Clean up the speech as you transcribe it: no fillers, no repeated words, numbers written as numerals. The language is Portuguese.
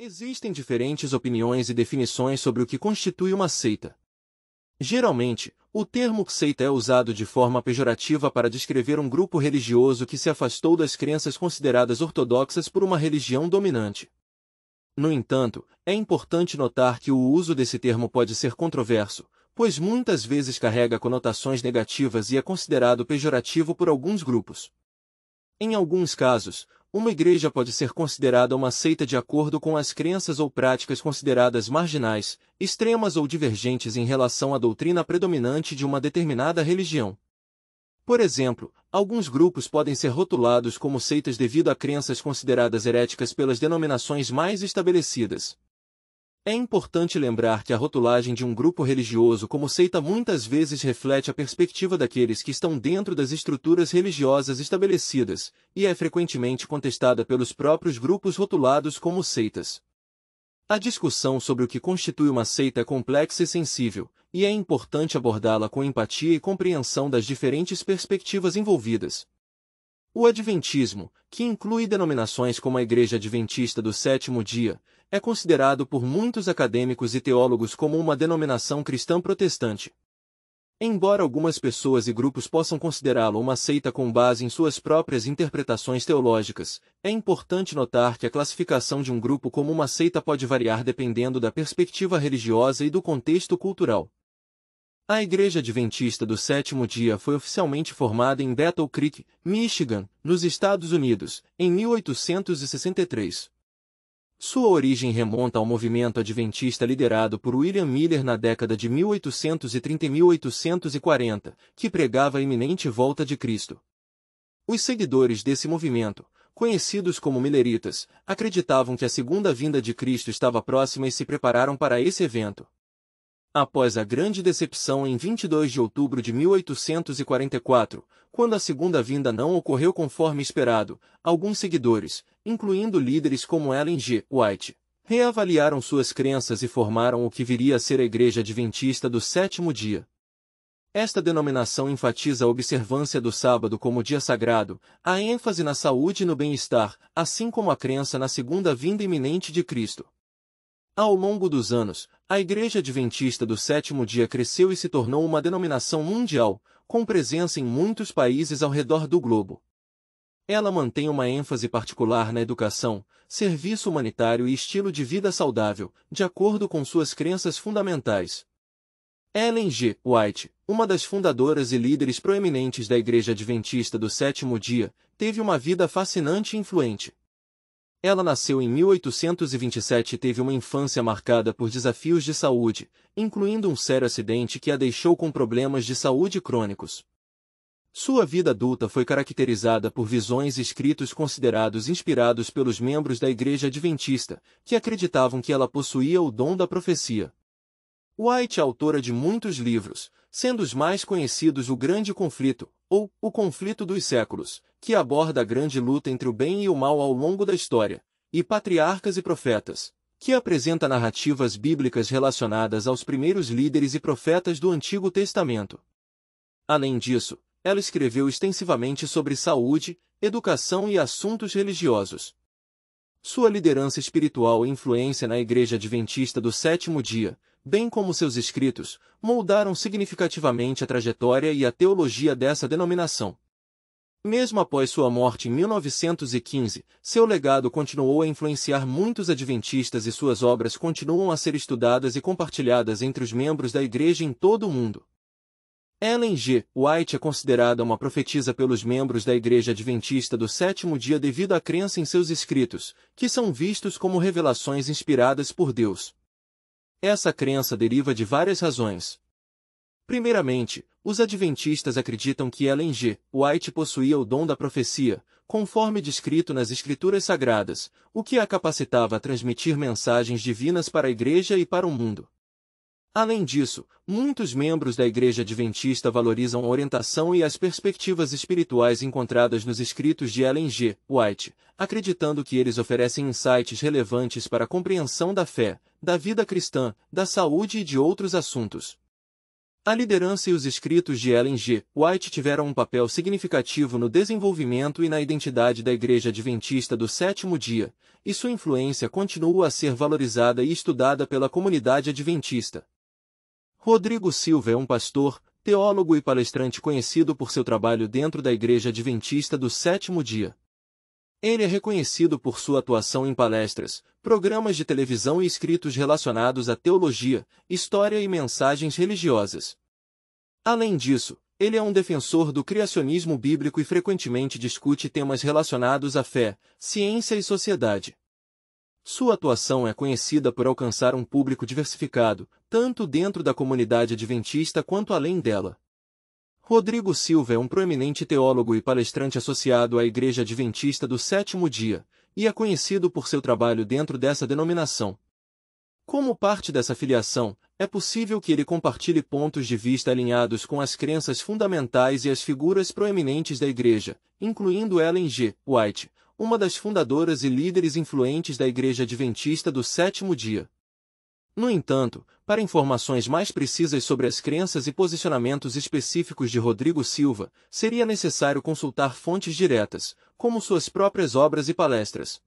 Existem diferentes opiniões e definições sobre o que constitui uma seita. Geralmente, o termo seita é usado de forma pejorativa para descrever um grupo religioso que se afastou das crenças consideradas ortodoxas por uma religião dominante. No entanto, é importante notar que o uso desse termo pode ser controverso, pois muitas vezes carrega conotações negativas e é considerado pejorativo por alguns grupos. Em alguns casos, uma igreja pode ser considerada uma seita de acordo com as crenças ou práticas consideradas marginais, extremas ou divergentes em relação à doutrina predominante de uma determinada religião. Por exemplo, alguns grupos podem ser rotulados como seitas devido a crenças consideradas heréticas pelas denominações mais estabelecidas. É importante lembrar que a rotulagem de um grupo religioso como seita muitas vezes reflete a perspectiva daqueles que estão dentro das estruturas religiosas estabelecidas, e é frequentemente contestada pelos próprios grupos rotulados como seitas. A discussão sobre o que constitui uma seita é complexa e sensível, e é importante abordá-la com empatia e compreensão das diferentes perspectivas envolvidas. O Adventismo, que inclui denominações como a Igreja Adventista do Sétimo Dia, é considerado por muitos acadêmicos e teólogos como uma denominação cristã protestante. Embora algumas pessoas e grupos possam considerá-lo uma seita com base em suas próprias interpretações teológicas, é importante notar que a classificação de um grupo como uma seita pode variar dependendo da perspectiva religiosa e do contexto cultural. A Igreja Adventista do Sétimo Dia foi oficialmente formada em Battle Creek, Michigan, nos Estados Unidos, em 1863. Sua origem remonta ao movimento adventista liderado por William Miller na década de 1830 e 1840, que pregava a iminente volta de Cristo. Os seguidores desse movimento, conhecidos como Milleritas, acreditavam que a segunda vinda de Cristo estava próxima e se prepararam para esse evento. Após a grande decepção em 22 de outubro de 1844, quando a segunda vinda não ocorreu conforme esperado, alguns seguidores, incluindo líderes como Ellen G. White, reavaliaram suas crenças e formaram o que viria a ser a Igreja Adventista do Sétimo Dia. Esta denominação enfatiza a observância do sábado como dia sagrado, a ênfase na saúde e no bem-estar, assim como a crença na segunda vinda iminente de Cristo. Ao longo dos anos, a Igreja Adventista do Sétimo Dia cresceu e se tornou uma denominação mundial, com presença em muitos países ao redor do globo. Ela mantém uma ênfase particular na educação, serviço humanitário e estilo de vida saudável, de acordo com suas crenças fundamentais. Ellen G. White, uma das fundadoras e líderes proeminentes da Igreja Adventista do Sétimo Dia, teve uma vida fascinante e influente. Ela nasceu em 1827 e teve uma infância marcada por desafios de saúde, incluindo um sério acidente que a deixou com problemas de saúde crônicos. Sua vida adulta foi caracterizada por visões e escritos considerados inspirados pelos membros da Igreja Adventista, que acreditavam que ela possuía o dom da profecia. White é autora de muitos livros, sendo os mais conhecidos O Grande Conflito, ou O Conflito dos Séculos, que aborda a grande luta entre o bem e o mal ao longo da história, e Patriarcas e Profetas, que apresenta narrativas bíblicas relacionadas aos primeiros líderes e profetas do Antigo Testamento. Além disso, ela escreveu extensivamente sobre saúde, educação e assuntos religiosos. Sua liderança espiritual e influência na Igreja Adventista do Sétimo Dia, bem como seus escritos, moldaram significativamente a trajetória e a teologia dessa denominação. Mesmo após sua morte em 1915, seu legado continuou a influenciar muitos adventistas e suas obras continuam a ser estudadas e compartilhadas entre os membros da Igreja em todo o mundo. Ellen G. White é considerada uma profetisa pelos membros da Igreja Adventista do Sétimo Dia devido à crença em seus escritos, que são vistos como revelações inspiradas por Deus. Essa crença deriva de várias razões. Primeiramente, os adventistas acreditam que Ellen G. White possuía o dom da profecia, conforme descrito nas Escrituras Sagradas, o que a capacitava a transmitir mensagens divinas para a Igreja e para o mundo. Além disso, muitos membros da Igreja Adventista valorizam a orientação e as perspectivas espirituais encontradas nos escritos de Ellen G. White, acreditando que eles oferecem insights relevantes para a compreensão da fé, da vida cristã, da saúde e de outros assuntos. A liderança e os escritos de Ellen G. White tiveram um papel significativo no desenvolvimento e na identidade da Igreja Adventista do Sétimo Dia, e sua influência continua a ser valorizada e estudada pela comunidade adventista. Rodrigo Silva é um pastor, teólogo e palestrante conhecido por seu trabalho dentro da Igreja Adventista do Sétimo Dia. Ele é reconhecido por sua atuação em palestras, programas de televisão e escritos relacionados à teologia, história e mensagens religiosas. Além disso, ele é um defensor do criacionismo bíblico e frequentemente discute temas relacionados à fé, ciência e sociedade. Sua atuação é conhecida por alcançar um público diversificado, tanto dentro da comunidade adventista quanto além dela. Rodrigo Silva é um proeminente teólogo e palestrante associado à Igreja Adventista do Sétimo Dia, e é conhecido por seu trabalho dentro dessa denominação. Como parte dessa filiação, é possível que ele compartilhe pontos de vista alinhados com as crenças fundamentais e as figuras proeminentes da Igreja, incluindo Ellen G. White, uma das fundadoras e líderes influentes da Igreja Adventista do Sétimo Dia. No entanto, para informações mais precisas sobre as crenças e posicionamentos específicos de Rodrigo Silva, seria necessário consultar fontes diretas, como suas próprias obras e palestras.